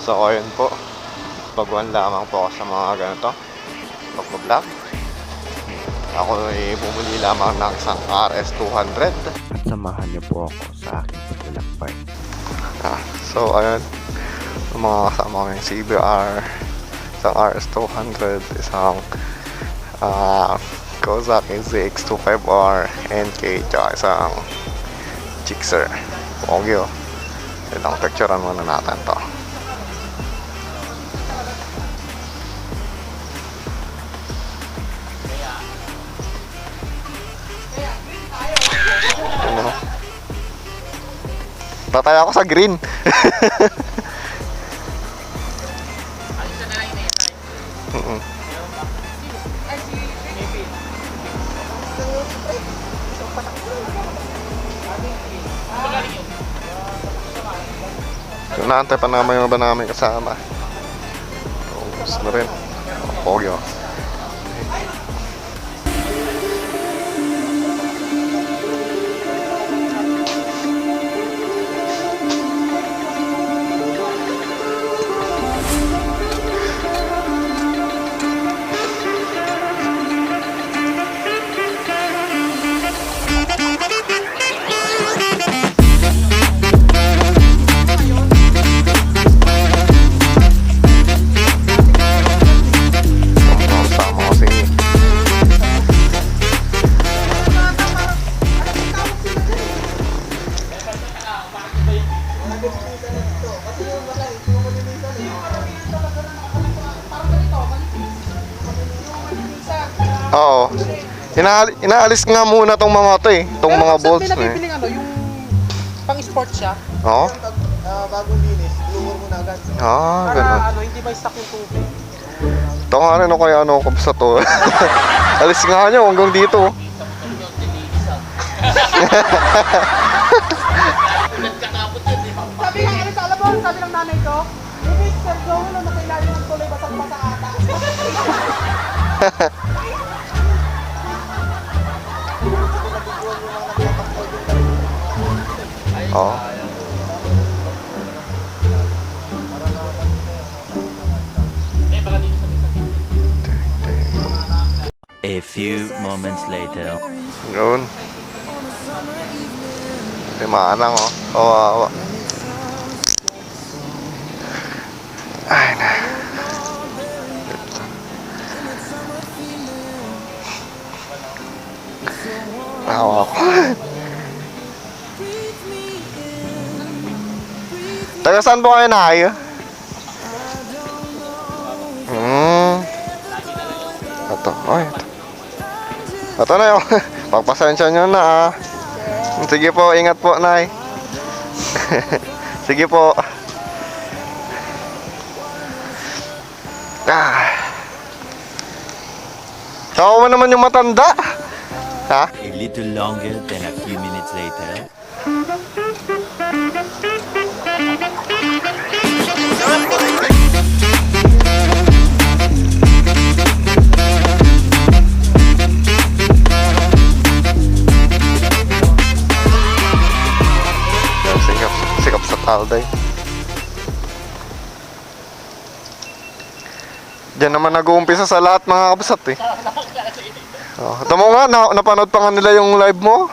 So ayun po, baguhan lamang po ako sa mga ganito vlog. Ako ay bumili lamang ng isang RS200 at samahan niyo po ako sa aking paglalakbay. So ayun, mga kasama ko yung CBR, isang RS200, isang Kawasaki ZX25R NK, tsaka isang Gixxer Poggio. Ilang picturean muna natin to. Ano? Tatay ako sa green. Naantay pa naman yung iba namin kasama. Gusto na rin. Poggio. Oo. Inaalis nga muna tong mga to eh. Tong mga bolts na eh. Ano, yung pang-sport siya. Oo. Bagong linis, iuwar mo na agad. Ganun. Para hindi ba stuck yung tubig? Ito nga rin ako yung kabsa to. Alis nga nyo hanggang dito. Sabi nga, ano sa alabang, sabi ng nanay ko, Ibig, Sir Joel, ano kailangan ng tuloy, basang-basa ata. Oo. A few moments later. Yun. Manang oh. Kawawa. Ay na. Kawawa ko. Taga saan po kayo na kayo? Ito. Ay, ito. Ito na yun. Pagpasensya nyo na Sige po, ingat po, Nay. Sige po. Kawawa naman yung matanda. Ha? A little longer than a few minutes later. Sikap sa Talday. Diyan naman nag-uumpisa sa lahat mga kabsat eh. Tama nga, napanood pa nga nila yung live mo?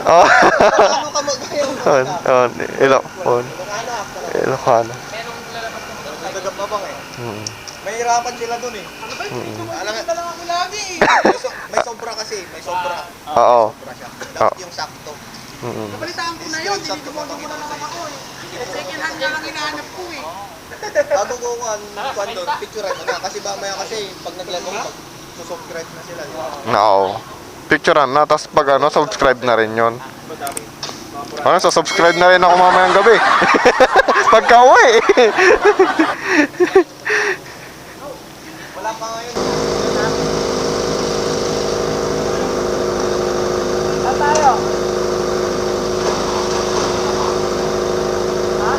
Oo. Ilocano. Nagagapabang eh. Mahirapan sila dun eh. Ano ba yung ito lang ako lagi eh. May sobra kasi, may sobra. Oo. Sobra siya. Dapat yung sakto. Nabalitaan ko na yun, dinidumodong mo na naman ako eh. Second hand nga lang hinahanap ko eh. Bago ko kung doon, picturean mo na. Kasi mamaya kasi pag naglaro, subscribe na sila. Oo. Picturean na, tapos pag subscribe na rin yun. Subscribe na rin ako mamayang gabi. Pagka-uwi. Wala pa ngayon. Saan tayo? Ha?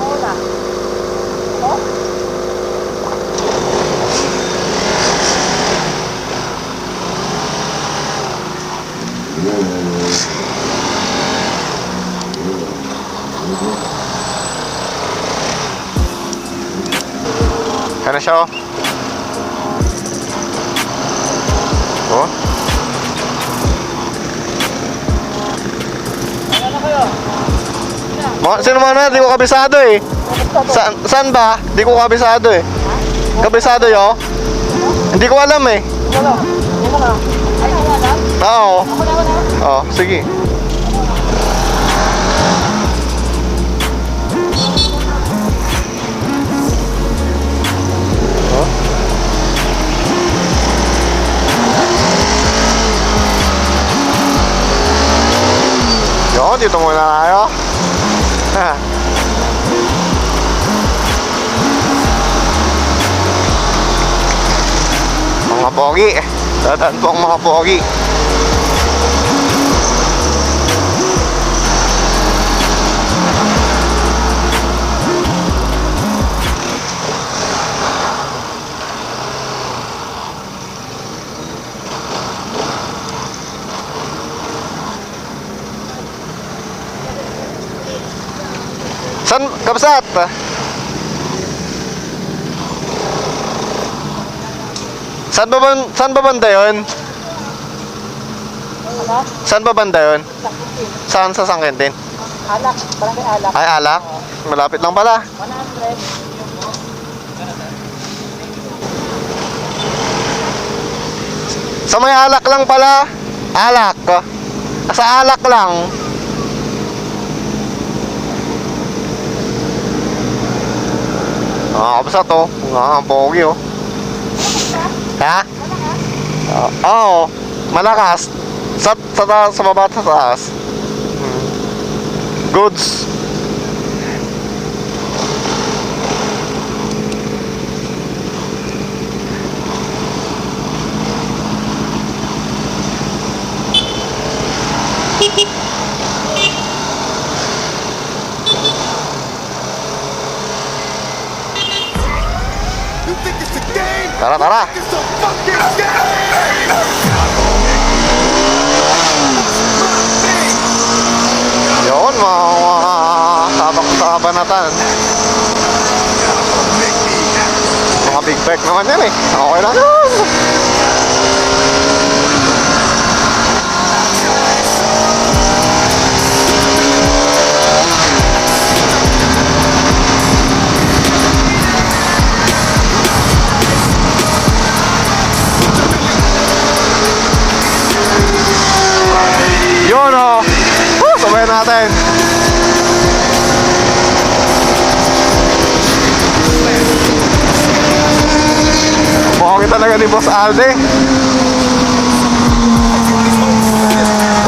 Muna. Oh? Yan na siya, oh. Oh. Sino mo na? Di ko kabisado eh. Saan ba? Di ko kabisado eh. Kabisado yo? Hindi ko alam eh. Oo. Oo, sige. Oh. Yun, dito muna tayo. Ha. Mga pogi. Dadaan po ang mga pogi. Saan, kabsat? Saan ba banda yun? Saan ba banda yun? Saan sa Sangkentin? Alak, barangay Alak. Ay, Alak? Malapit lang pala. 100. Sa may Alak lang pala. Alak. Sa Alak lang. Kabsat oh. Ang pogi oh. Ha? Oo. Malakas. Sa baba at sa taas. Goods. Tara, tara. Yun, mga sabak-sabanatan. Mga big bike naman yan eh. Okay lang yun. Yun o. Sabayan natin. Pogi talaga ni Boss Alde.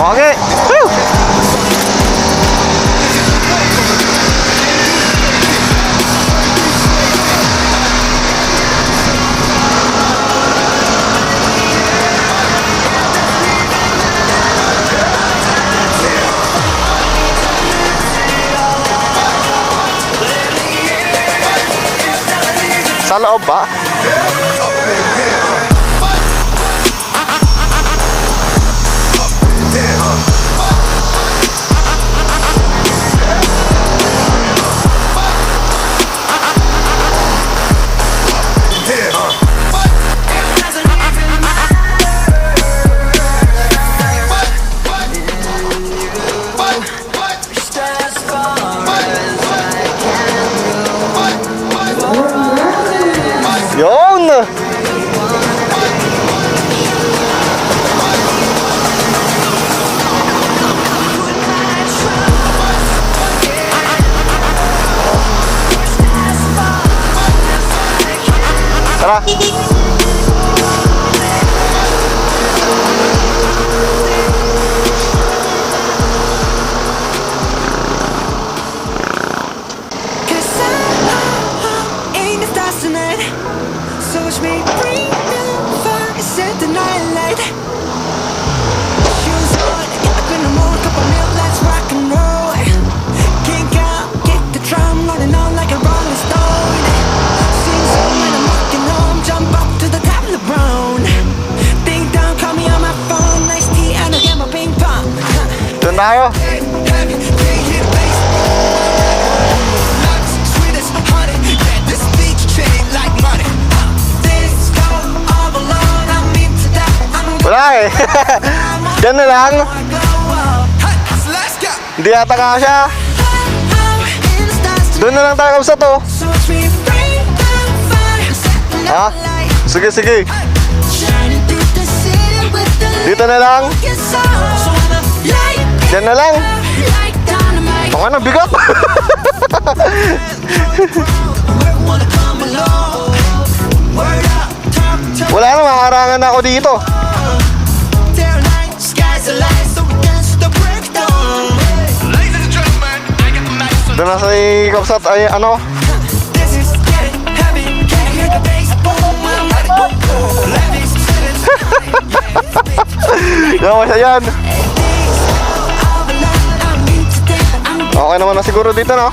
Pogi. Woo! Sa loob ba? Yun! Tara! So watch me bring the fire, set the night light. Shoes on, get up in the mood, cup of milk, let's rock and roll. Kink out, get the drum rolling on like a rolling stone. Sing song when I'm walking home, jump up to the top of the brown. Ding dong, call me on my phone, nice tea and I'll get my ping pong. Doon tayo. Heavy, hit bass. Lux, sweet as honey, yeah, this beach chain like money. Diyan na lang. Let's go. Hindi ata ka siya. In the stars Doon na lang tayo sa to. so watch me bring the fire. Setting Ha? up the light. Sige, sige. Shining through the city with the Dito na lang. light so I'ma light Diyan na lang. like dynamite. Mga ano, bigat. Wanna come along. Word up, talk to Wala na, makaharangan na ako dito. their night. Sky's the light, so we dance to break dawn. Ladies and gentlemen, I got the night. Doon na sa Kapsat ay ano. This is getting heavy. Can you hear the bass? Boom, I'm ready. Levies, sitting. Yawa siya yan. All the love I mean today, I'm Okay naman na siguro dito, no?